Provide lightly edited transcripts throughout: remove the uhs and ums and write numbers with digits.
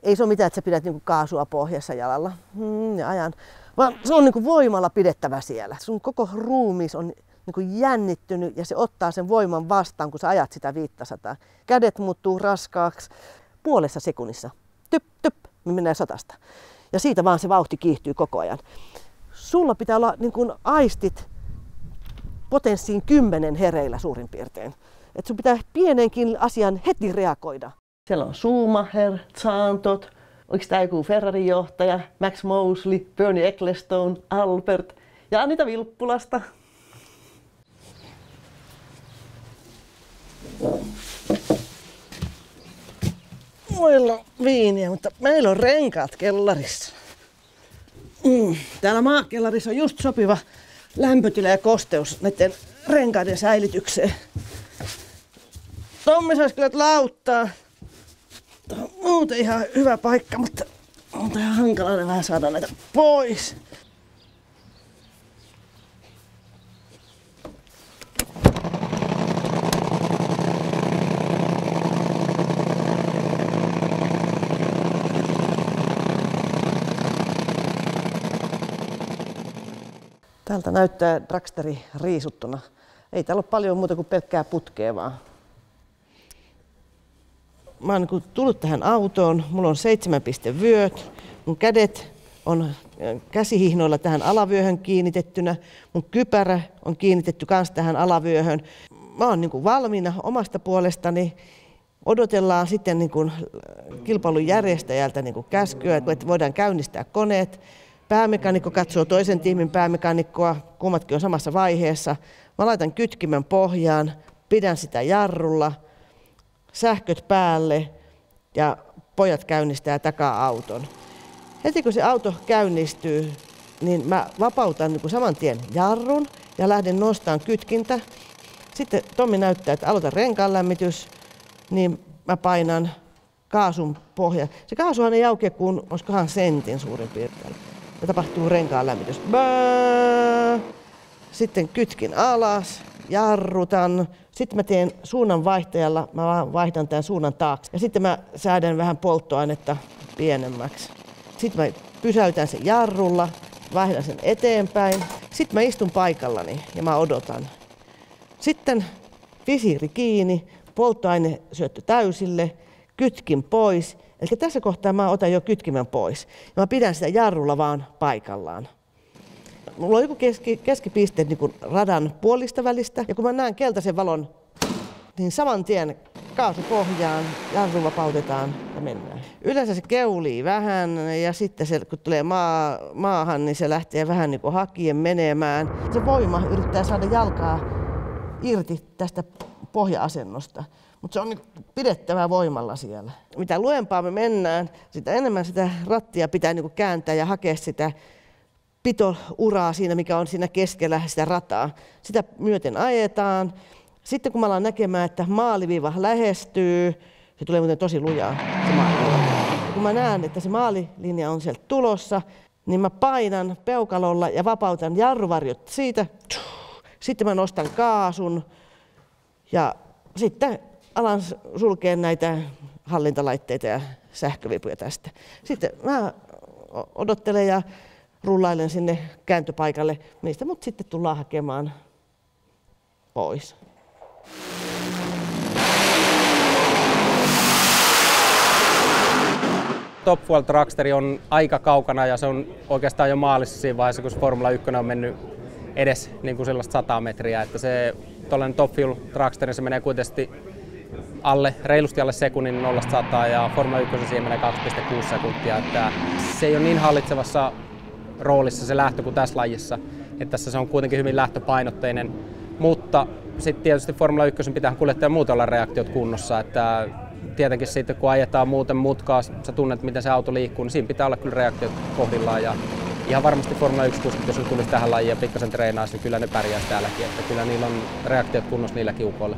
Ei se ole mitään, että sä pidät niinku kaasua pohjassa jalalla ja ajan, vaan se on niinku voimalla pidettävä siellä. Sun koko ruumis on niinku jännittynyt ja se ottaa sen voiman vastaan, kun sä ajat sitä 500. Kädet muuttuu raskaaksi puolessa sekunnissa. Typ, typ, me mennään 100. Ja siitä vaan se vauhti kiihtyy koko ajan. Sulla pitää olla niinku aistit potenssiin 10 hereillä suurin piirtein. Että sun pitää pienenkin asian heti reagoida. Siellä on Schumacher, Zantot, oliko tämä joku Ferrari-johtaja, Max Mosley, Bernie Ecclestone, Albert ja Anita Vilppulasta. Meillä on viiniä, mutta meillä on renkaat kellarissa. Täällä maakellarissa on just sopiva lämpötila ja kosteus näiden renkaiden säilytykseen. Tommi saisi kyllä lauttaa. Tämä on muuten ihan hyvä paikka, mutta on ihan hankalaa vähän saada näitä pois. Täältä näyttää dragsteri riisuttuna. Ei täällä ole paljon muuta kuin pelkkää putkea vaan. Mä oon tullut tähän autoon, mulla on 7-pistevyöt, mun kädet on käsihihnoilla tähän alavyöhön kiinnitettynä, mun kypärä on kiinnitetty kans tähän alavyöhön. Mä oon valmiina omasta puolestani. Odotellaan sitten kilpailun järjestäjältä käskyä, että voidaan käynnistää koneet. Päämekanikko katsoo toisen tiimin päämekanikkoa, kummatkin on samassa vaiheessa. Mä laitan kytkimen pohjaan, pidän sitä jarrulla, sähköt päälle ja pojat käynnistää takaa auton. Heti kun se auto käynnistyy, niin mä vapautan saman tien jarrun ja lähden nostamaan kytkintä. Sitten Tommi näyttää, että aloita renkaanlämmitys, niin mä painan kaasun pohja. Se kaasuhan ei aukea kuin olisikohan sentin suurin piirtein. Ja tapahtuu renkaanlämmitys. Sitten kytkin alas, jarrutan. Sitten mä teen suunnanvaihtajalla, mä vaan vaihdan tämän suunnan taakse. Ja sitten mä säädän vähän polttoainetta pienemmäksi. Sitten mä pysäytän sen jarrulla, vaihdan sen eteenpäin. Sitten mä istun paikallani ja mä odotan. Sitten visiiri kiinni, polttoaine syöttö täysille, kytkin pois. Eli tässä kohtaa mä otan jo kytkimen pois. Ja mä pidän sitä jarrulla vaan paikallaan. Mulla on joku keskipisteet radan puolista välistä. Ja kun mä näen keltaisen valon, niin saman tien kaasu pohjaan, jarru vapautetaan ja mennään. Yleensä se keulii vähän ja sitten se, kun tulee maahan, niin se lähtee vähän hakien menemään. Se voima yrittää saada jalkaa irti tästä pohja-asennosta. Mutta se on pidettävä voimalla siellä. Mitä luempaa me mennään, sitä enemmän sitä rattia pitää kääntää ja hakea sitä pitouraa siinä, mikä on siinä keskellä sitä rataa. Sitä myöten ajetaan. Sitten kun mä alan näkemään, että maaliviiva lähestyy, se tulee muuten tosi lujaa se maaliviiva. Ja kun mä näen, että se maalilinja on sieltä tulossa, niin mä painan peukalolla ja vapautan jarruvarjot siitä. Sitten mä nostan kaasun ja sitten alan sulkea näitä hallintalaitteita ja sähkövipuja tästä. Sitten mä odottelen ja rullailen sinne kääntöpaikalle, mistä mut sitten tullaan hakemaan pois. Top Fuel Dragsteri on aika kaukana ja se on oikeastaan jo maalissa siinä vaiheessa, kun Formula 1 on mennyt edes sellaista 100 metriä. Että se tuollainen Top Fuel Dragsteri, se menee kuitenkin reilusti alle sekunnin 0-100 ja Formula 1 siihen menee 2,6 sekuntia. Että se ei ole niin hallitsevassa roolissa se lähtö kuin tässä lajissa. Että tässä se on kuitenkin hyvin lähtöpainotteinen. Mutta sitten tietysti Formula 1 pitää kuljettajan muuten olla reaktiot kunnossa. Että tietenkin sitten kun ajetaan muuten mutkaa, sä tunnet miten se auto liikkuu, niin siinä pitää olla kyllä reaktiot kohdillaan. Ja ihan varmasti Formula 1-kuskit, jos ne tulisi tähän lajiin ja pikkasen treenaisi, niin kyllä ne pärjäisi täälläkin. Että kyllä niillä on reaktiot kunnossa niilläkin ukoilla.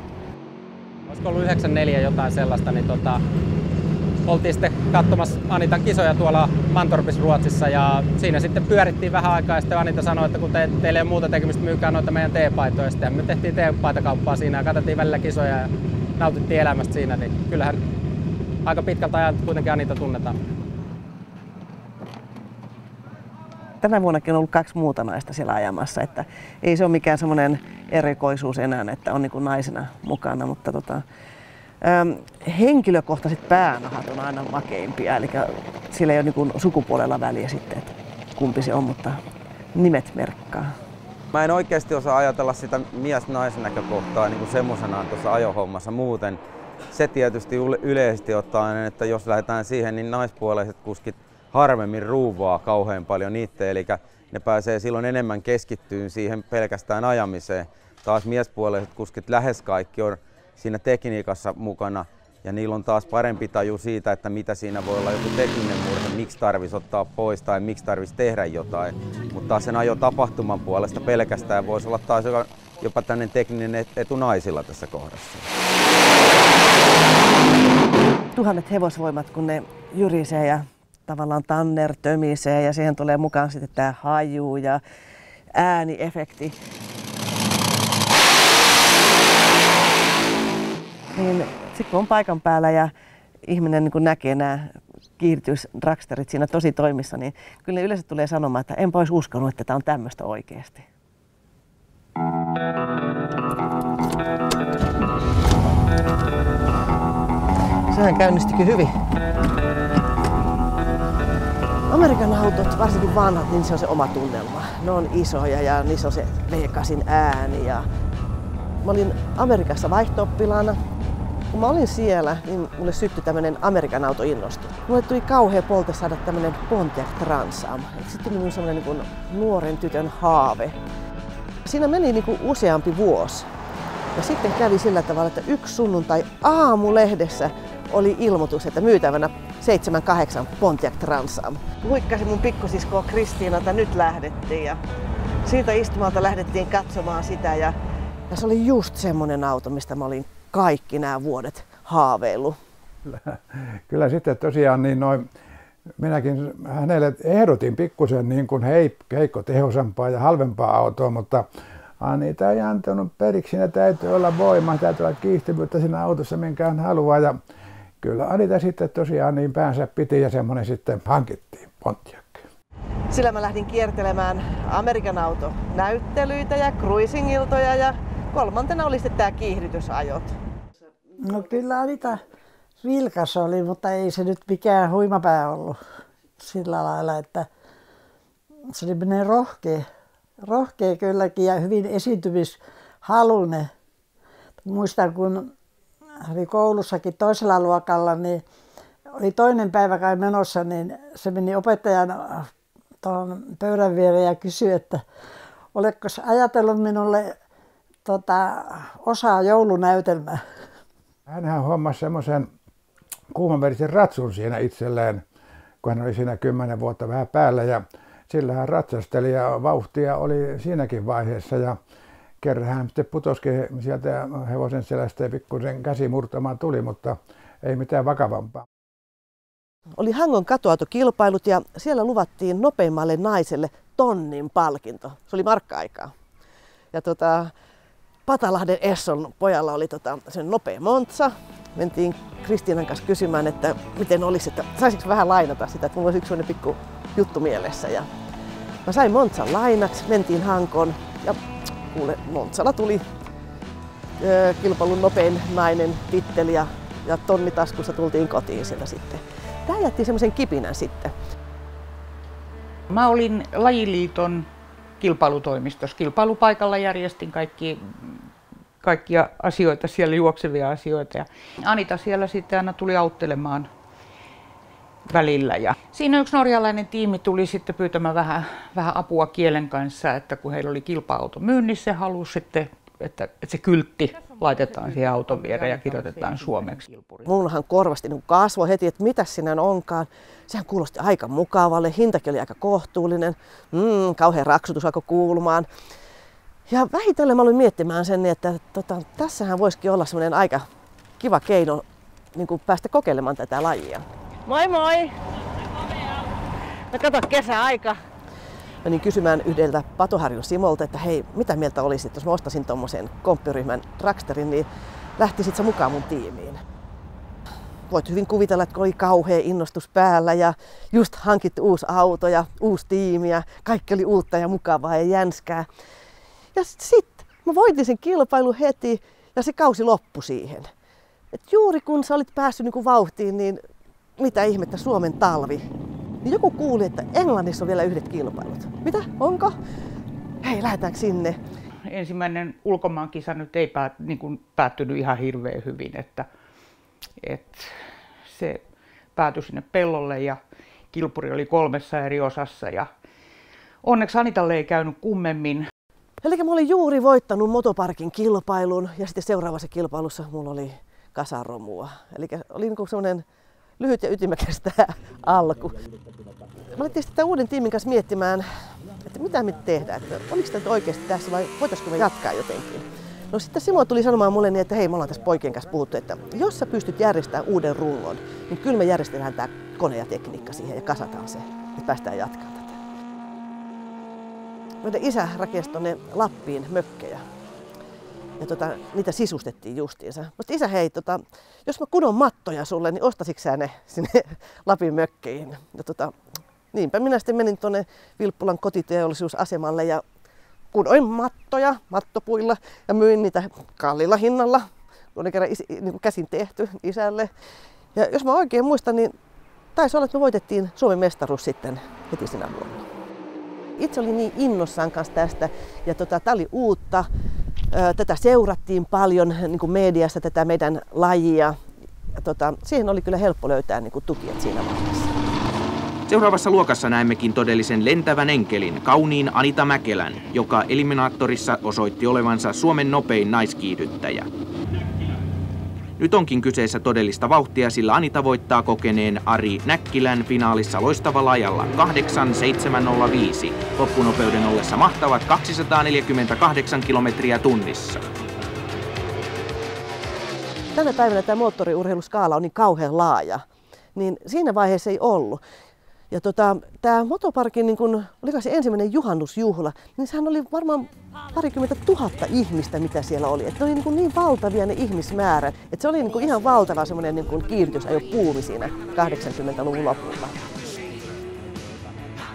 Olisiko ollut 94 jotain sellaista, niin oltiin sitten katsomassa Anitan kisoja tuolla Mantorpissa Ruotsissa ja siinä sitten pyörittiin vähän aikaa ja sitten Anita sanoi, että kun teillä ei ole muuta tekemistä, myykää noita meidän teepaitoja. Sitten me tehtiin teepaitakauppaa siinä ja katsottiin välillä kisoja ja nautittiin elämästä siinä, niin kyllähän aika pitkältä ajalta kuitenkin Anita tunnetaan. Tänä vuonnakin on ollut 2 muuta naista siellä ajamassa, että ei se ole mikään semmoinen erikoisuus enää, että on niin kuin naisena mukana, mutta henkilökohtaiset päänahat on aina makeimpia, eli sillä ei ole niin kuin sukupuolella väliä sitten, että kumpi se on, mutta nimet merkkaa. Mä en oikeasti osaa ajatella sitä mies-naisen näkökohtaa niin kuin semmoisenaan tuossa ajohommassa muuten. Se tietysti yleisesti ottaen, että jos lähdetään siihen, niin naispuoleiset kuskit harvemmin ruuvaa kauhean paljon itse, eli ne pääsee silloin enemmän keskittyyn siihen pelkästään ajamiseen. Taas miespuoleiset kuskit lähes kaikki on siinä tekniikassa mukana ja niillä on taas parempi taju siitä, että mitä siinä voi olla joku tekninen murhe, miksi tarvitsisi ottaa pois tai miksi tarvitsisi tehdä jotain. Mutta taas sen ajotapahtuman puolesta pelkästään voisi olla taas jopa tämmöinen tekninen etu naisilla tässä kohdassa. Tuhannet hevosvoimat, kun ne jyrisee ja tavallaan tanner tömisee ja siihen tulee mukaan sitten tämä haju ja ääniefekti. Niin sitten kun on paikan päällä ja ihminen niin kun näkee nämä kiihdytysdragsterit siinä tosi toimissa, niin kyllä ne yleensä tulee sanomaan, että enpä olisi uskonut, että tämä on tämmöistä oikeasti. Sehän käynnistikin hyvin. Amerikan autot, varsinkin vanhat, niin se on se oma tunnelma. Ne on isoja ja niissä on se V8 ääni. Mä olin Amerikassa vaihto-oppilaana. Kun mä olin siellä, niin mulle syttyi tämmönen Amerikan auto-innostus. Mulle tuli kauhea polte saada tämmönen Pontiac Trans Am. Sitten tuli semmonen niin nuoren tytön haave. Siinä meni niin kuin useampi vuosi. Ja sitten kävi sillä tavalla, että yksi sunnuntai aamulehdessä oli ilmoitus, että myytävänä 7-8 Pontiac Trans Am. Huikkasin mun pikkusiskoa Kristiinalta, nyt lähdettiin. Ja siitä istumalta lähdettiin katsomaan sitä. Ja se oli just semmonen auto, mistä mä olin kaikki nämä vuodet haaveillut. Kyllä sitten tosiaan niin minäkin hänelle ehdotin pikkusen niin kuin heikkotehoisempaa ja halvempaa autoa, mutta Anita ei antanut periksi. Siinä täytyy olla voimaa, täytyy olla kiihtyvyyttä siinä autossa, minkä hän haluaa. Ja kyllä Anita sitten tosiaan niin päänsä piti ja semmoinen sitten hankittiin, Pontiac. Sillä mä lähdin kiertelemään Amerikan autonäyttelyitä ja cruising-iltoja ja kolmantena oli sitten tää kiihdytysajot. No kyllä Anita vilkas oli, mutta ei se nyt mikään huimapää ollut sillä lailla, että se oli menee rohkea kylläkin ja hyvin esiintymishaluinen. Muistan, kun oli koulussakin toisella luokalla, niin oli toinen päivä kai menossa, niin se meni opettajan tuohon pöydän viereen ja kysyi, että oletko ajatellut minulle osaa joulunäytelmää? Hänhän hommasi semmoisen kuumanverisen ratsun siinä itselleen, kun hän oli siinä 10 vuotta vähän päällä. Ja sillä hän ratsasteli ja vauhtia oli siinäkin vaiheessa. Ja kerran hän sitten putosikin sieltä hevosen selästä ja pikkusen käsimurtamaan tuli, mutta ei mitään vakavampaa. Oli Hangon katuautokilpailut ja siellä luvattiin nopeimmalle naiselle 1 palkinto. Se oli markka-aikaa. Ja Patalahden Esson pojalla oli sen nopea Monza. Mentiin Kristiinan kanssa kysymään, että miten olisi, että saisinko vähän lainata sitä, että mulla olisi yksi sellainen pikku juttu mielessä. Ja mä sain Monzan lainaksi, mentiin Hankoon ja kuule, Monzalla tuli kilpailun nopein nainen titteli ja tonnitaskussa tultiin kotiin sieltä sitten. Tää jätti semmoisen kipinän sitten. Mä olin Lajiliiton kilpailutoimistossa. Kilpailupaikalla järjestin kaikkia asioita, siellä juoksevia asioita. Ja Anita siellä sitten aina tuli auttelemaan välillä. Ja siinä yksi norjalainen tiimi tuli sitten pyytämään vähän apua kielen kanssa, että kun heillä oli kilpa-auto myynnissä, he halusi sitten, että se kyltti laitetaan siihen auton viereen ja kirjoitetaan suomeksi. Mullahan korvasti niin kasvoi heti, että mitä siinä onkaan. Sehän kuulosti aika mukavalle, hintakin oli aika kohtuullinen, kauhean raksutus alkoi kuulumaan. Ja vähitellen mä olin miettimään sen, että tässähän voisikin olla semmoinen aika kiva keino niin kuin päästä kokeilemaan tätä lajia. Moi moi! No kato, kesäaika. Menin kysymään yhdeltä Patoharjun Simolta, että hei, mitä mieltä olisit, jos mä ostasin tommosen komppiryhmän dragsterin, niin lähtisit sä mukaan mun tiimiin? voit hyvin kuvitella, että oli kauhea innostus päällä ja just hankittu uusi auto ja uusi tiimi ja kaikki oli uutta ja mukavaa ja jänskää. Ja sitten mä voitin sen kilpailun heti ja se kausi loppui siihen. Et juuri kun sä olit päässyt niin kuin vauhtiin, niin mitä ihmettä Suomen talvi. Niin joku kuuli, että Englannissa on vielä yhdet kilpailut. Mitä? Onko? Hei, lähdetäänkö sinne? Ensimmäinen ulkomaankisa nyt ei päättynyt ihan hirveän hyvin, että se päätyi sinne pellolle ja kilpuri oli 3 eri osassa ja onneksi Anitalle ei käynyt kummemmin. Eli mä olin juuri voittanut motoparkin kilpailun ja sitten seuraavassa kilpailussa mulla oli kasaromua. Eli oli niin kuin semmoinen lyhyt ja ytimekäs tämä alku. Mä alettiin sitten uuden tiimin kanssa miettimään, että mitä me tehdään, että oliko tämä oikeasti tässä vai voitaisiinko me jatkaa jotenkin. No sitten Simo tuli sanomaan mulle niin, että hei, me ollaan tässä poikien kanssa puhuttu, että jos sä pystyt järjestämään uuden rullon, niin kyllä me järjestetään tämä kone ja tekniikka siihen ja kasataan se, että päästään jatkamaan tätä. Meidän isä rakensi tuonne Lappiin mökkejä ja niitä sisustettiin justiinsa. Mutta isä, hei, jos mä kudon mattoja sulle, niin ostasitko sä ne sinne Lapin mökkeihin? Ja niinpä minä sitten menin tuonne Vilppulan kotiteollisuusasemalle ja kudoin mattoja mattopuilla ja myin niitä kalliilla hinnalla, kun ne kerran niin käsin tehty isälle. Ja jos mä oikein muistan, niin taisi olla, että me voitettiin Suomen mestaruus sitten heti sinä vuonna. Itse olin niin innossaan kanssa tästä ja tää oli uutta. Tätä seurattiin paljon niin kuin mediassa, tätä meidän lajia. Siihen oli kyllä helppo löytää niin kuin tukijat siinä vaiheessa. Seuraavassa luokassa näemmekin todellisen lentävän enkelin, kauniin Anita Mäkelän, joka eliminaattorissa osoitti olevansa Suomen nopein naiskiihdyttäjä. Nyt onkin kyseessä todellista vauhtia, sillä Anita voittaa kokeneen Ari Näkkilän finaalissa loistavalla ajalla 8.7.05, loppunopeuden ollessa mahtavat 248 kilometriä tunnissa. Tänä päivänä tämä moottoriurheiluskaala on niin kauhean niin siinä vaiheessa ei ollut. Ja tämä motoparkin, niin kun, oliko se ensimmäinen juhannusjuhla, niin sehän oli varmaan 20 000 ihmistä, mitä siellä oli. Et ne oli niin valtavia ne ihmismäärät, että se oli niin ihan valtava semmoinen niin kiihdytysajopuumi siinä 80-luvun lopulla.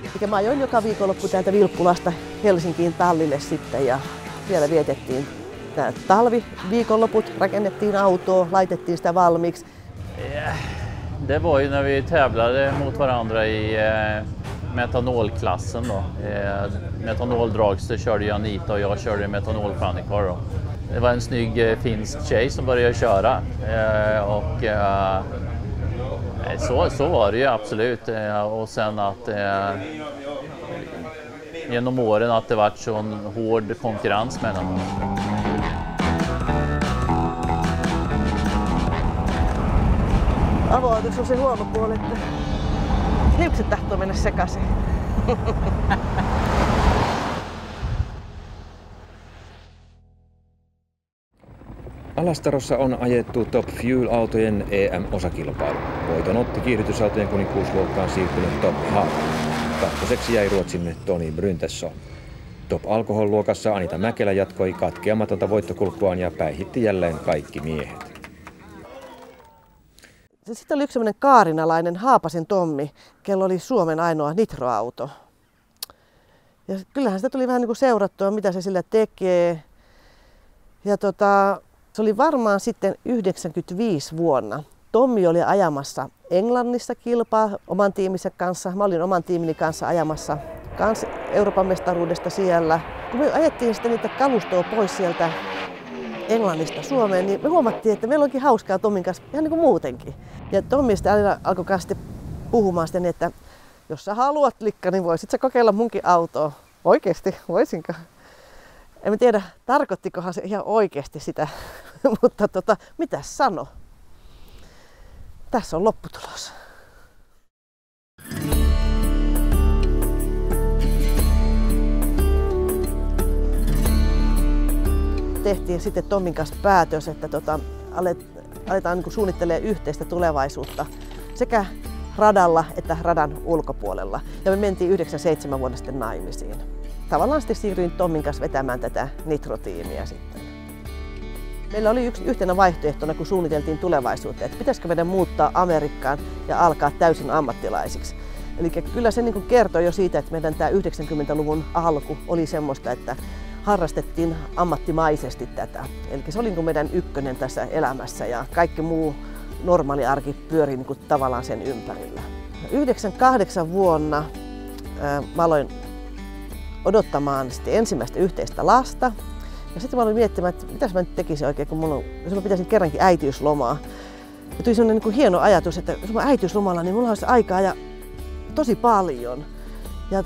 Eli mä ajoin joka viikonloppu täältä Vilppulasta Helsinkiin tallille sitten ja siellä vietettiin nämä talviviikonloput, rakennettiin autoa, laitettiin sitä valmiiksi. Det var ju när vi tävlade mot varandra i metanolklassen då. Metanoldragster körde Anita och jag körde metanol funny car då. Det var en snygg finsk tjej som började köra och så var det ju absolut. Och sen att genom åren att det varit sån hård konkurrens mellan dem. Avoitus on se huono puoli, että hiukset tahtoo mennä sekaisin. Alastarossa on ajettu Top Fuel-autojen EM-osakilpailu. Voiton otti kiihdytysautojen kuninkuusluokkaan siirtynyt Top Haag. Kakkoseksi jäi Ruotsin Toni Bryntesson. Top Alkohol-luokassa Anita Mäkelä jatkoi katkeamatonta voittokulkuaan ja päihitti jälleen kaikki miehet. Sitten oli yksi sellainen kaarinalainen Haapasen Tommi, kello oli Suomen ainoa nitroauto. Ja kyllähän sitä tuli vähän niin kuin seurattua, mitä se sillä tekee. Ja se oli varmaan sitten 95 vuonna. Tommi oli ajamassa Englannissa kilpaa oman tiiminsä kanssa. Mä olin oman tiimini kanssa ajamassa kans Euroopan mestaruudesta siellä. Kun me ajettiin sitten niitä kalustoa pois sieltä Englannista Suomeen, niin me huomattiin, että meillä onkin hauskaa Tommin kanssa ihan niin kuin muutenkin. Ja Tommi sitten aina alkoi sitten puhumaan sitten, että jos sä haluat, Likka, niin voisit sä kokeilla munkin autoa. Oikeesti, voisinko? En tiedä, tarkoittikohan se ihan oikeasti sitä, mutta mitä sano? Tässä on lopputulos. Tehtiin sitten Tommin kanssa päätös, että aletaan niin suunnittelemaan yhteistä tulevaisuutta sekä radalla että radan ulkopuolella. Ja me mentiin 97 vuonna sitten naimisiin. Tavallaan sitten siirryin Tommin kanssa vetämään tätä nitrotiimiä sitten. Meillä oli yhtenä vaihtoehtona, kun suunniteltiin tulevaisuutta, että pitäisikö meidän muuttaa Amerikkaan ja alkaa täysin ammattilaisiksi. Eli kyllä se niin kertoo jo siitä, että meidän tämä 90-luvun alku oli semmoista, että harrastettiin ammattimaisesti tätä. Eli se oli niin meidän ykkönen tässä elämässä ja kaikki muu normaali arki pyöri niin tavallaan sen ympärillä. 98 vuonna mä aloin odottamaan ensimmäistä yhteistä lasta. Ja sitten mä aloin miettimään, että mitäs mä nyt tekisin oikein, jos mä pitäisin kerrankin äitiyslomaa. Ja tuli sellainen niin hieno ajatus, että jos mä äitiyslomalla, niin mulla olisi aikaa ja tosi paljon. Ja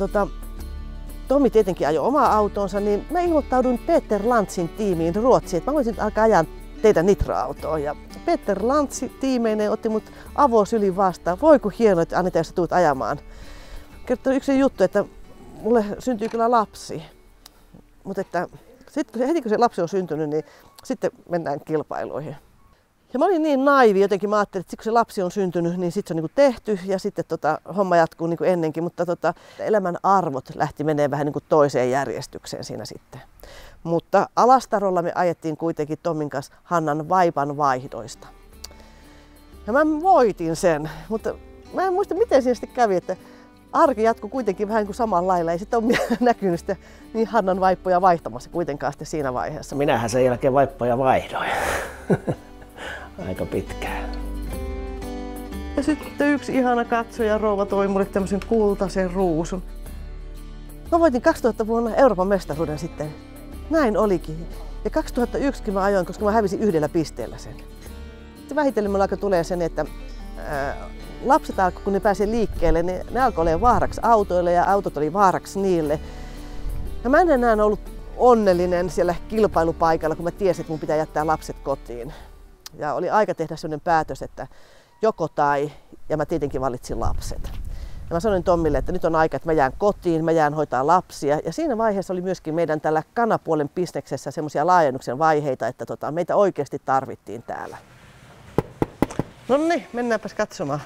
Tommi tietenkin ajoi omaa autonsa, niin mä ilmoittauduin Peter Lantzin tiimiin Ruotsiin, että mä voisin alkaa ajaa teidän nitroautoon. Ja Peter Lantz tiimeineen otti mut avosylin vastaan. Voi kun hienoa, että Anita, jos sä tulet ajamaan. Kertoi yksi juttu, että mulle syntyy kyllä lapsi. Mutta että heti kun se lapsi on syntynyt, niin sitten mennään kilpailuihin. Ja mä olin niin naivi, jotenkin mä ajattelin, että kun se lapsi on syntynyt, niin sitten se on niin kuin tehty ja sitten homma jatkuu niin kuin ennenkin. Mutta elämän arvot lähti menemään vähän niin kuin toiseen järjestykseen siinä sitten. Mutta Alastarolla me ajettiin kuitenkin Tommin kanssa Hannan vaipan vaihdoista. Ja mä voitin sen, mutta mä en muista miten siinä sitten kävi, että arki jatkui kuitenkin vähän kuin samalla lailla. Ei sitten ole näkynyt sitä niin Hannan vaippoja vaihtamassa kuitenkaan sitten siinä vaiheessa. Minähän sen jälkeen vaippoja vaihdoin. Aika pitkään. Ja sitten yksi ihana katsoja rouva toi mulle tämmöisen kultaisen ruusun. Mä voitin 2000 vuonna Euroopan mestaruuden sitten. Näin olikin. Ja 2001 mä ajoin, koska mä hävisin 1 pisteellä sen. Sitten vähitellen mulla alkoi tulee sen, että lapset alkoi, kun ne pääsee liikkeelle, niin ne alkoi olemaan vaaraksi autoille ja autot oli vaaraksi niille. Ja mä en enää ollut onnellinen siellä kilpailupaikalla, kun mä tiesin, että mun pitää jättää lapset kotiin. Ja oli aika tehdä sellainen päätös, että joko tai, ja mä tietenkin valitsin lapset. Ja mä sanoin Tommille, että nyt on aika, että mä jään kotiin, mä jään hoitaa lapsia. Ja siinä vaiheessa oli myöskin meidän tällä kanapuolen bisneksessä semmoisia laajennuksen vaiheita, että meitä oikeasti tarvittiin täällä. No niin, mennäänpäs katsomaan.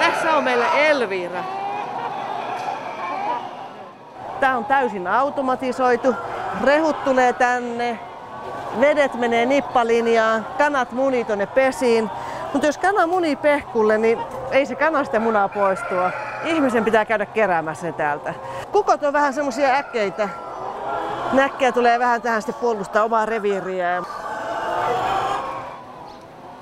Tässä on meillä Elvira. Tää on täysin automatisoitu. Rehut tulee tänne, vedet menee nippalinjaan, kanat munii tonne pesiin. Mutta jos kana munii pehkulle, niin ei se kana sitä munaa poistua. Ihmisen pitää käydä keräämässä ne täältä. Kukot on vähän semmosia äkkeitä. Näkkejä tulee vähän tähän sitten puolustaa omaa reviiriä.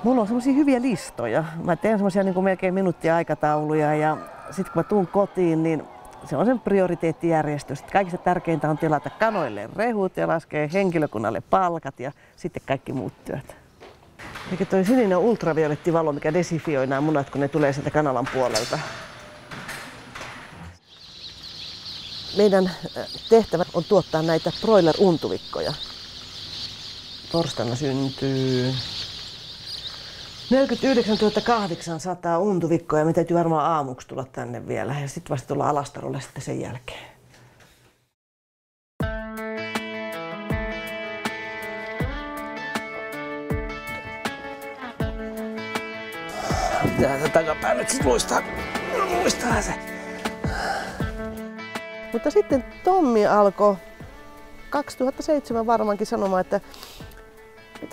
Mulla on semmosia hyviä listoja. Mä teen semmosia niin kuin melkein minuuttia aikatauluja ja sitten kun mä tuun kotiin, niin se on sen prioriteettijärjestys. Kaikista tärkeintä on tilata kanoille rehut ja laskea henkilökunnalle palkat ja sitten kaikki muut työt. Eikä toi sininen ultravioletti valo, mikä desifioi nämä munat, kun ne tulee sieltä kanalan puolelta. Meidän tehtävä on tuottaa näitä broiler-untuvikkoja. Torstaina syntyy 49 800 untuvikkoa ja me täytyy varmaan aamuksi tulla tänne vielä ja sitten vasta tulla Alastarolle sitten sen jälkeen. Pitää takapää nyt sit muistaa se. Mutta sitten Tommi alkoi 2007 varmaankin sanomaan, että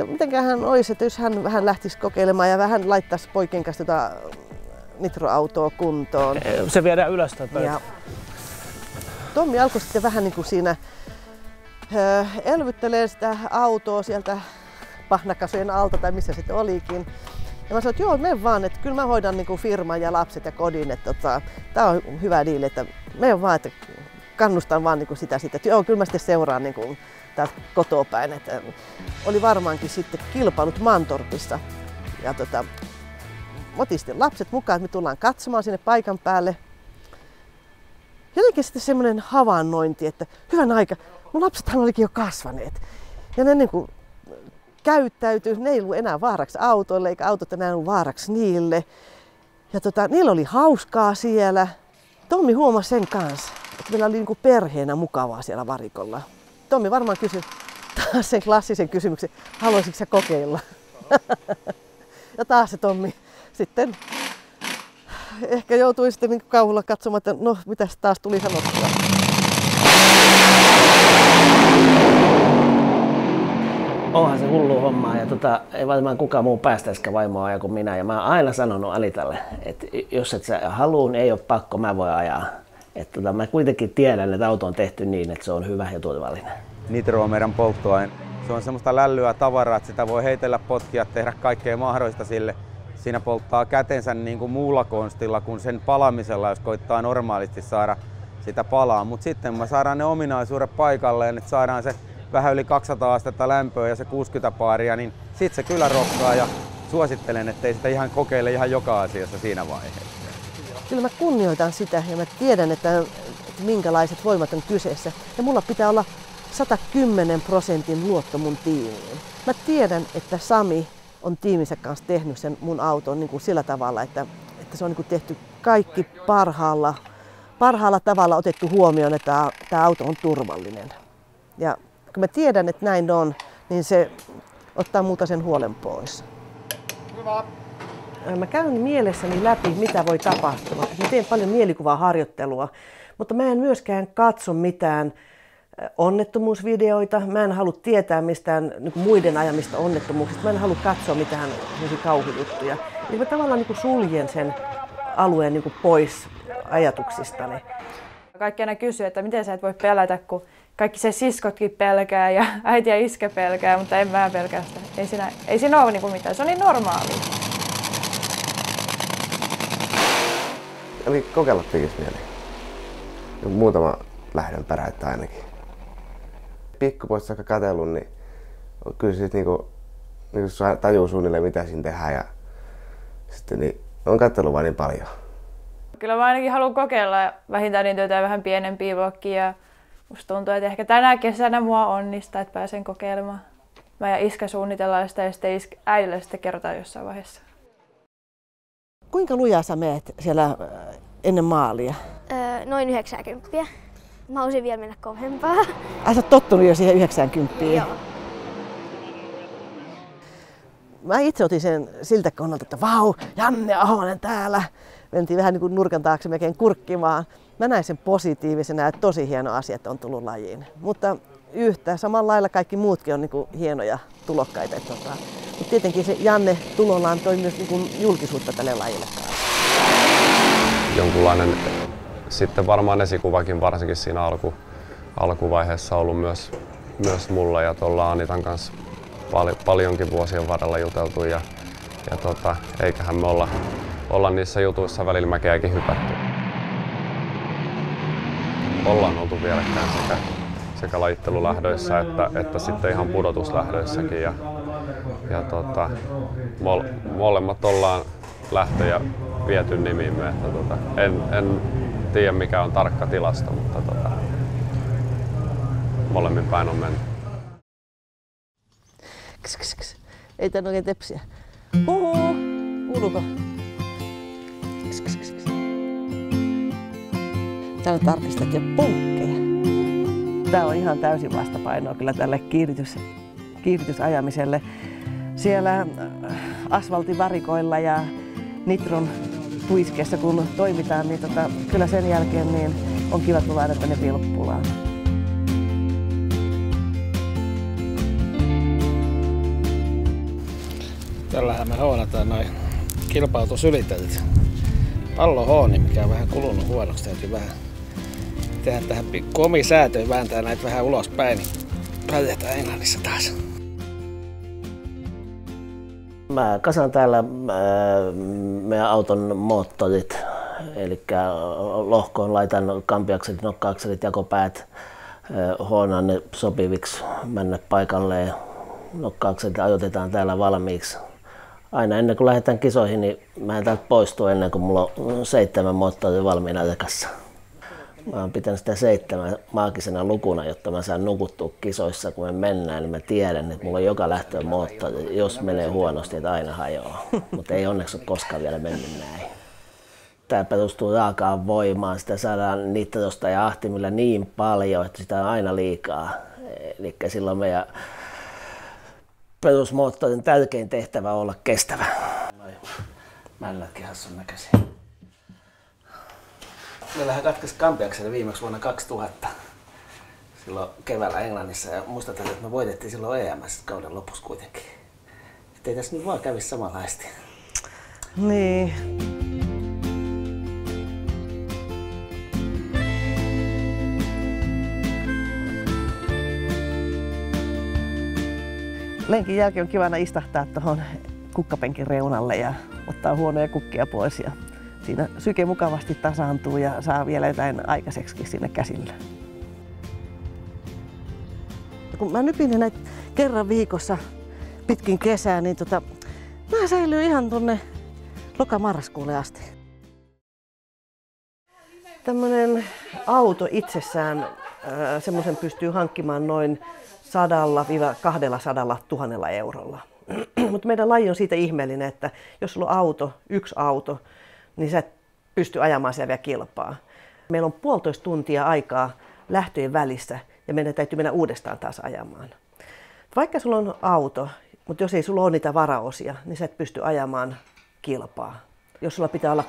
mitenkä hän olisi, että jos hän vähän lähtisi kokeilemaan ja vähän laittaisi poikien kanssa nitroautoa kuntoon. Se viedään ylös ja Tommi alkoi sitten vähän niin kuin siinä elvyttelee sitä autoa sieltä pahnakasojen alta tai missä sitten olikin. Ja mä sanoin, että joo, mene vaan, että kyllä mä hoidan niin kuin firman ja lapset ja kodin, että tää on hyvä diili, että mene vaan, että kannustan vaan niin kuin sitä, että joo, kyllä mä sitten seuraan niin kuin täältä kotoa päin. Että oli varmaankin sitten kilpailut Mantorpissa. Ja otin sitten lapset mukaan, että me tullaan katsomaan sinne paikan päälle. Jotenkin sitten semmoinen havainnointi, että hyvän aika, mun lapsethan olikin jo kasvaneet. Ja ne niin kuin käyttäytyi, ne ei ollut enää vaaraksi autoille, eikä autot enää ollut vaaraksi niille. Ja niillä oli hauskaa siellä. Tommi huomasi sen kanssa, että meillä oli niin kuin perheenä mukavaa siellä varikolla. Tommi varmaan kysyi taas sen klassisen kysymyksen, haluaisitko sä kokeilla? Ja taas se Tommi sitten ehkä joutui sitten niin kauhulla katsomaan, että no mitäs taas tuli sanottua. Onhan se hullu hommaa ja ei varmaan kukaan muu päästäisikään vaimoa ajaa kuin minä. Ja mä oon aina sanonut Anitalle, että jos et sä halua, niin ei ole pakko, mä voin ajaa. Että mä kuitenkin tiedän, että auto on tehty niin, että se on hyvä ja turvallinen. Nitro on meidän polttoaine. Se on semmoista lällyä tavaraa, että sitä voi heitellä, potkia, tehdä kaikkea mahdollista sille. Siinä polttaa kätensä niin kuin muulla konstilla kuin sen palamisella, jos koittaa normaalisti saada sitä palaa. Mutta sitten me saadaan ne ominaisuudet paikalleen, että saadaan se vähän yli 200 astetta lämpöä ja se 60 baaria, niin sit se kyllä rokkaa ja suosittelen, ettei sitä ihan kokeile ihan joka asiassa siinä vaiheessa. Kyllä mä kunnioitan sitä ja mä tiedän, että minkälaiset voimat on kyseessä. Ja mulla pitää olla 110% luotto mun tiimiin. Mä tiedän, että Sami on tiiminsä kanssa tehnyt sen mun auton niin kuin sillä tavalla, että se on niin kuin tehty kaikki parhaalla tavalla otettu huomioon, että tämä auto on turvallinen. Ja kun mä tiedän, että näin on, niin se ottaa multa sen huolen pois. Hyvä. Mä käyn mielessäni läpi, mitä voi tapahtua. Mä teen paljon mielikuvaharjoittelua, mutta mä en myöskään katso mitään onnettomuusvideoita. Mä en halua tietää mistään niin kuin muiden ajamista onnettomuuksista. Mä en halua katsoa mitään kauhujuttuja. Eli mä tavallaan niin kuin suljen sen alueen niin kuin pois ajatuksistani. Kaikki aina kysyy, että miten sä et voi pelätä, kun kaikki se siskotkin pelkää ja äiti ja iskä pelkää, mutta en mä pelkää sitä. Ei siinä ole niin mitään, se on niin normaalia. Eli kokeilla tekisi mieli. Muutama lähdön päräyttää ainakin. Pikkupoista saakka katsellut, niin kyllä siis niinku tajuu suunnilleen mitä siinä tehdään ja sitten niin on katsellut vaan niin paljon. Kyllä mä ainakin haluan kokeilla vähintään niin jotain vähän pienempiä vuokkia ja musta tuntuu, että ehkä tänä kesänä mua onnistaa, että pääsen kokeilemaan. Mä ja iskä suunnitellaan sitä ja sitten äidille sitten kerrotaan jossain vaiheessa. Kuinka lujaa sä meet siellä ennen maalia? Noin 90. Mä haluaisin vielä mennä kovempaa. Ai sä oot tottunut jo siihen 90? Joo. Mä itse otin sen siltä kannalta, että vau, Janne Ahonen täällä. Mentiin vähän niin kuin nurkan taakse melkein kurkkimaan. Mä näin sen positiivisena ja tosi hieno asia, että on tullut lajiin. Mutta yhtä samalla lailla kaikki muutkin on niin kuin hienoja tulokkaita. Mutta tietenkin se Janne tulollaan toi myös niin kuin julkisuutta tälle lajille. Jonkunlainen sitten varmaan esikuvakin varsinkin siinä alkuvaiheessa ollut myös mulla ja tuolla Anitan kanssa paljonkin vuosien varrella juteltu ja eiköhän me olla niissä jutuissa välillä mäkeäkin hypätty. Ollaan oltu vieläkään sekä lajittelulähdöissä että sitten ihan pudotuslähdöissäkin ja molemmat ollaan lähtöjä viety nimiimme. En tiedä mikä on tarkka tilasto, mutta molemmin päin on mennyt. Ei tän oikein tepsiä. Huhu! Kuuluuko? Täällä tarkistat jo punkkeja. Tää on ihan täysin vastapainoa kyllä tälle kiihdytysajamiselle. Siellä asfaltin varikoilla ja nitron tuiskeessa kun toimitaan, niin kyllä sen jälkeen niin on kiva tulla aina tänne Vilppulaan. Tällähän me hoonataan noin kilpailutusylitelit. Pallohooni, mikä on vähän kulunut huonoksi, täytyy vähän tehdä tähän pikku omiin säätöihin, vääntää näitä vähän ulospäin, niin päätetään Englannissa taas. Mä kasan täällä meidän auton moottorit, eli lohkoon laitan kampiakselit, nokka-akselit, jakopäät, hoonaan ne sopiviksi mennä paikalleen. Nokka-akselit ajoitetaan täällä valmiiksi. Aina ennen kuin lähdetään kisoihin, niin mä en täältä poistu ennen kuin mulla on 7 moottoria valmiina rekassa. Mä oon pitänyt sitä 7 maagisena lukuna, jotta mä saan nukuttua kisoissa, kun me mennään, niin mä tiedän, että mulla on joka lähtöön moottori. Jos menee huonosti, että aina hajoaa. Mutta ei onneksi ole koskaan vielä mennyt näin. Tää perustuu raakaan voimaan. Sitä saadaan nitrosta ja ahtimilla niin paljon, että sitä on aina liikaa. Eli silloin meidän perusmoottorin tärkein tehtävä on olla kestävä. Männätkin hassun näköisiä. Meillähän katkesi Kampiaksella viimeksi vuonna 2000. Silloin keväällä Englannissa ja muistetaan, että me voitettiin silloin EMS kauden lopussa kuitenkin. Että ei tässä nyt vaan kävisi samanlaisesti. Niin. Lenkin jälkeen on kivana istahtaa tuohon kukkapenkin reunalle ja ottaa huonoja kukkia pois. Ja siinä syke mukavasti tasaantuu ja saa vielä jotain aikaiseksi sinne käsillä. Kun mä nypin näitä kerran viikossa pitkin kesää, niin mä säilyy ihan tonne loka-marraskuulle asti. Tämmönen auto itsessään, semmoisen pystyy hankkimaan noin 100-200 000 eurolla. Mutta meidän laji on siitä ihmeellinen, että jos sulla on yksi auto, niin sä et pysty ajamaan siellä vielä kilpaa. Meillä on 1,5 tuntia aikaa lähtöjen välissä ja meidän täytyy mennä uudestaan taas ajamaan. Vaikka sulla on auto, mutta jos ei sulla ole niitä varaosia, niin sä et pysty ajamaan kilpaa. Jos sulla pitää olla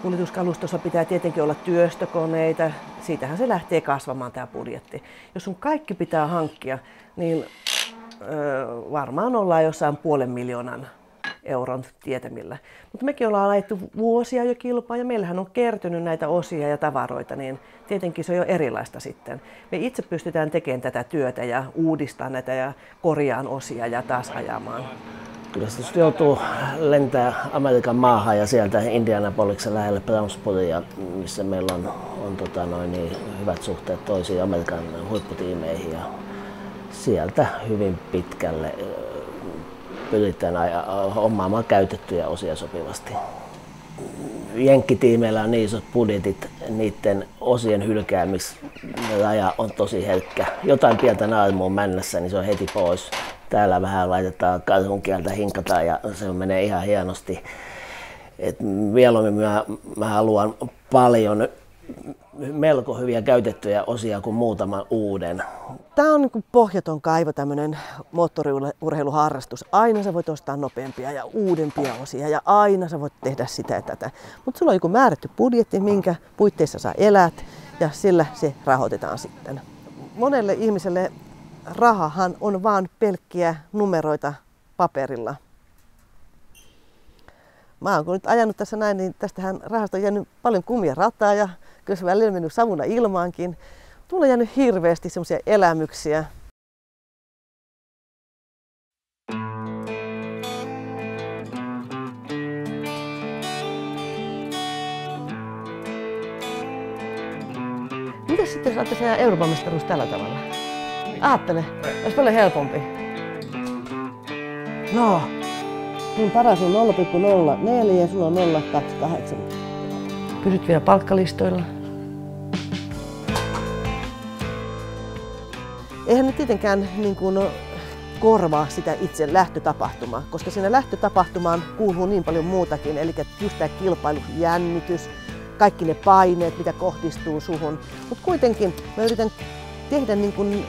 kuljetuskalustossa pitää tietenkin olla työstökoneita, siitähän se lähtee kasvamaan tämä budjetti. Jos sun kaikki pitää hankkia, niin varmaan ollaan jossain 500 000 euron tietämillä. Mutta mekin ollaan ajettu vuosia jo kilpaa ja meillähän on kertynyt näitä osia ja tavaroita, niin tietenkin se on jo erilaista sitten. Me itse pystytään tekemään tätä työtä ja uudistamaan näitä ja korjaan osia ja taas ajamaan. Kyllä se joutuu lentää Amerikan maahan ja sieltä Indianapoliksen lähelle Brownsburgia, missä meillä on hyvät suhteet toisiin Amerikan huipputiimeihin. Ja sieltä hyvin pitkälle pyritään ommaamaan käytettyjä osia sopivasti. Jenkkitiimeillä on niin isot budjetit, niiden osien hylkäämisraja on tosi herkkä. Jotain pientä naarmua männässä, niin se on heti pois. Täällä vähän laitetaan karhun kieltä, hinkataan ja se menee ihan hienosti. Mieluummin mä haluan paljon melko hyviä käytettyjä osia kuin muutaman uuden. Tämä on niin pohjaton kaivo, tämmöinen moottoriurheiluharrastus. Aina sä voit ostaa nopeampia ja uudempia osia ja aina sä voit tehdä sitä ja tätä. Mutta sulla on joku määrätty budjetti, minkä puitteissa sä elät ja sillä se rahoitetaan sitten. Monelle ihmiselle rahahan on vaan pelkkiä numeroita paperilla. Mä oon kun nyt ajanut tässä näin, niin tästähän rahasta on jäänyt paljon kumia rataa ja kyllä se välillä mennyt savuna ilmaankin. Mulla on jäänyt hirveästi semmoisia elämyksiä. Mitäs sitten jos ottaisiin Euroopan mestaruus tällä tavalla? Aattele, olisi paljon helpompi. No, sun paras on 0,04 ja sulla on 0,28. Pysyt vielä palkkalistoilla. Eihän ne tietenkään niin kuin korvaa sitä itse lähtötapahtumaa, koska siinä lähtötapahtumaan kuuluu niin paljon muutakin, eli just tämä kilpailujännitys, kaikki ne paineet, mitä kohdistuu suhun. Mutta kuitenkin mä yritän tehdä niin kuin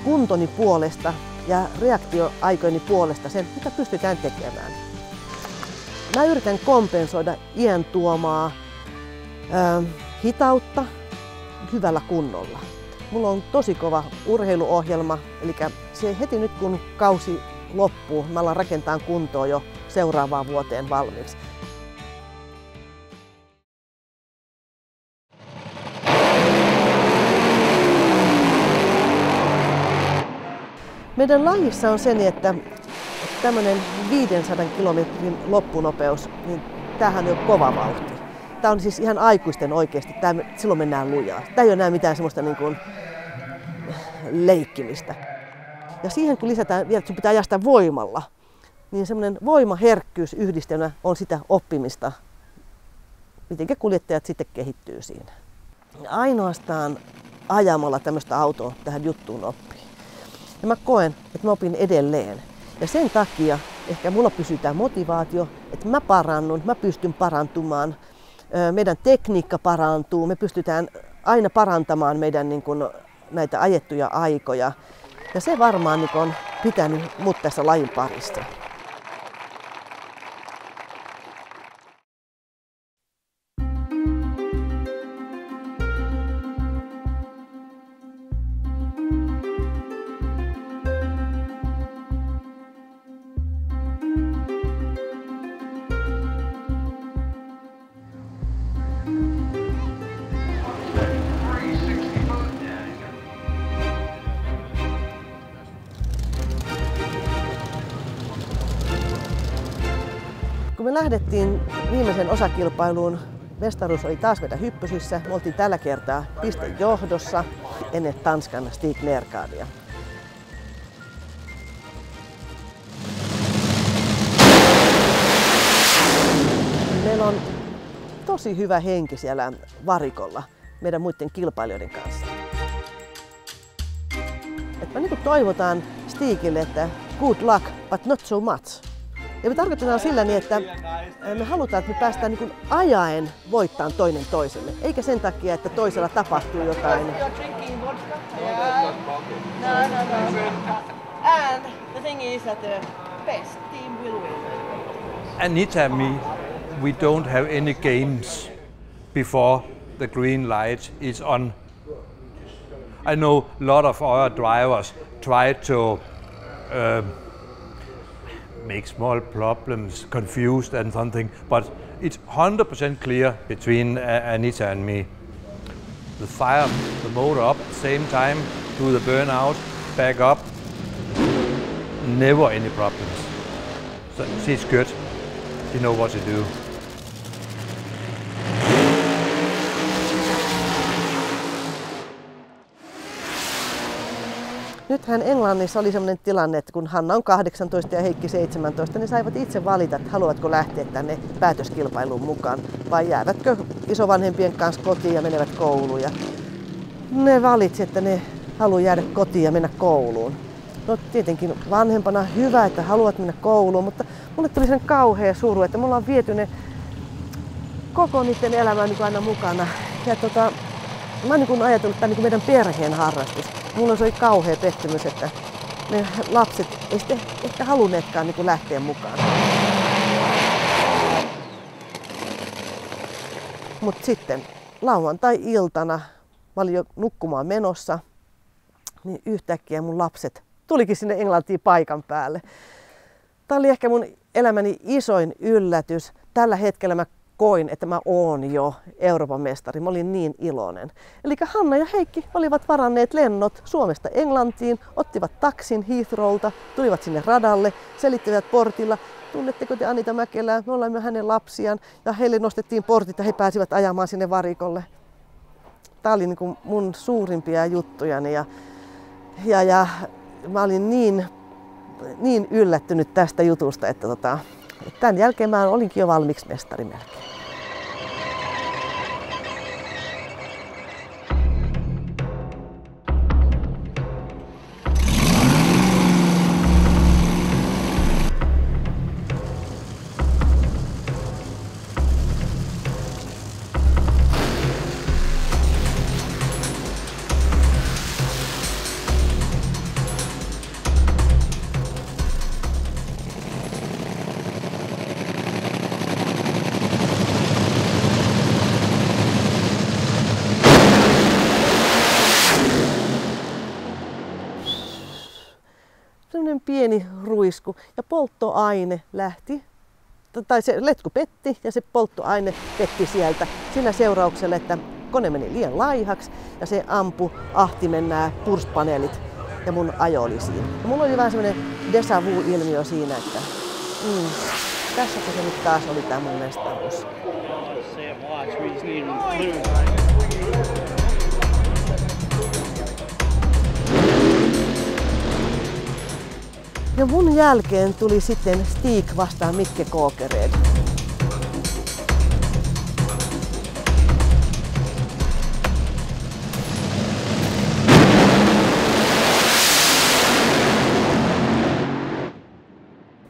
kuntoni puolesta ja reaktioaikojeni puolesta sen, mitä pystytään tekemään. Mä yritän kompensoida iän tuomaa hitautta hyvällä kunnolla. Mulla on tosi kova urheiluohjelma, eli se heti nyt kun kausi loppuu, mä alan rakentaa kuntoa jo seuraavaan vuoteen valmiiksi. Meidän lajissa on se, että tämmöinen 500 kilometrin loppunopeus, niin tämähän on kova vauhti. Tämä on siis ihan aikuisten oikeasti, silloin mennään lujaa. Tämä ei ole enää mitään semmoista niin kuin leikkimistä. Ja siihen kun lisätään vielä, että sun pitää ajaa sitä voimalla, niin semmoinen voimaherkkyys yhdistelmä on sitä oppimista, miten kuljettajat sitten kehittyy siinä. Ainoastaan ajamalla tämmöistä autoa tähän juttuun oppii. Ja mä koen, että mä opin edelleen. Ja sen takia ehkä mulla pysyy tämä motivaatio, että mä parannun, mä pystyn parantumaan. Meidän tekniikka parantuu, me pystytään aina parantamaan meidän niin kuin, näitä ajettuja aikoja. Ja se varmaan niin kuin, on pitänyt mut tässä lajin parissa. lähdettiin viimeisen osakilpailuun. Mestaruus oli taas meidän hyppysissä. Me oltiin tällä kertaa pistejohdossa ennen Tanskan Stig Nergaardia. Meillä on tosi hyvä henki siellä varikolla meidän muiden kilpailijoiden kanssa. Et me niin toivotaan Stigille, että good luck, but not so much. Ja me tarkoitetaan sillä niin, että me halutaan, että me päästään niin ajaen voittamaan toinen toiselle. Eikä sen takia, että toisella tapahtuu jotain. And the thing is that the best team will win. Anita and me, we don't have any games before the green light is on. I know a lot of our drivers try to make small problems, confused and something, but it's 100% clear between Anita and me. The fire the motor up at the same time, do the burnout, back up, never any problems. So she's good, she knows what to do. Nythän Englannissa oli sellainen tilanne, että kun Hanna on 18 ja Heikki 17, niin saivat itse valita, että haluavatko lähteä tänne päätöskilpailuun mukaan vai jäävätkö isovanhempien kanssa kotiin ja menevät kouluun. Ja ne valitsi, että ne haluaa jäädä kotiin ja mennä kouluun. No tietenkin vanhempana hyvä, että haluat mennä kouluun, mutta mulle tuli sen kauhea suru, että me ollaan viety ne koko niiden elämää niin aina mukana. Ja mä oon niin ajatellut, että tämä niin meidän perheen harrastus. Mulla se oli kauhea pettymys, että ne lapset ei sitten ehkä halunneetkaan niin lähteä mukaan. Mutta sitten lauantai-iltana, mä olin jo nukkumaan menossa, niin yhtäkkiä mun lapset tulikin sinne Englantiin paikan päälle. Tämä oli ehkä mun elämäni isoin yllätys. Tällä hetkellä mä koin, että mä oon jo Euroopan mestari. Mä olin niin iloinen. Eli Hanna ja Heikki olivat varanneet lennot Suomesta Englantiin, ottivat taksin Heathrowlta, tulivat sinne radalle, selittivät portilla, tunnetteko te Anita Mäkelää? Me olemme hänen lapsiaan. Ja heille nostettiin portit ja he pääsivät ajamaan sinne varikolle. Tämä oli niin kuin mun suurimpia juttujani ja mä olin niin yllättynyt tästä jutusta, että tämän jälkeen mä olinkin jo valmiiksi mestari melkein. Sellainen pieni ruisku ja polttoaine lähti, tai se letku petti ja se polttoaine petti sieltä sillä seurauksella, että kone meni liian laihaksi ja se ampui ahtimen nämä purspaneelit ja mun ajo oli siinä. Ja mulla oli vähän semmoinen déjà vu-ilmiö siinä, että tässäkö se nyt taas oli tämä mun mestaruus. Ja mun jälkeen tuli sitten Stig vastaan Mikke Kåkered.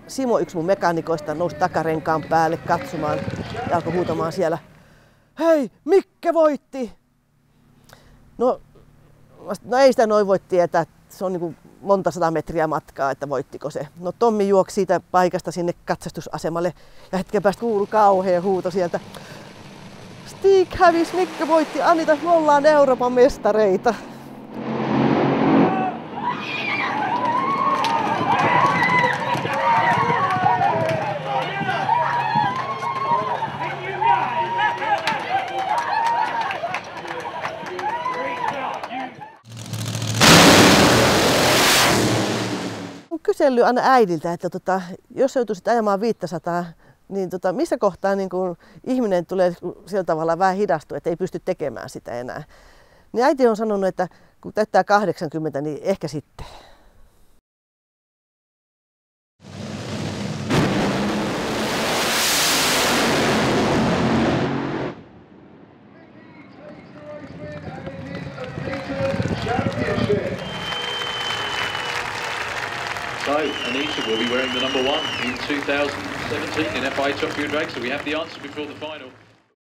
Simo, yksi mun mekaanikoista, nousi takarenkaan päälle katsomaan ja alkoi huutamaan siellä, hei, Mikke voitti! No ei sitä noin voi tietää, se on niinku monta 100 metriä matkaa, että voittiko se. No Tommi juoksi siitä paikasta sinne katsastusasemalle ja hetken päästä kuului kauhea huuto sieltä. Stig hävisi, Mikke voitti, Anita, me ollaan Euroopan mestareita. Kysely aina äidiltä, että jos joutuisit ajamaan 500 Niin missä kohtaa niin kun ihminen tulee sillä tavalla vähän hidastua, että ei pysty tekemään sitä enää. Niin äiti on sanonut, että kun täyttää 80, niin ehkä sitten. So, Anisha will be wearing the number 1 in 2017 in FI Top Gear Drag, so we have the answer before the final.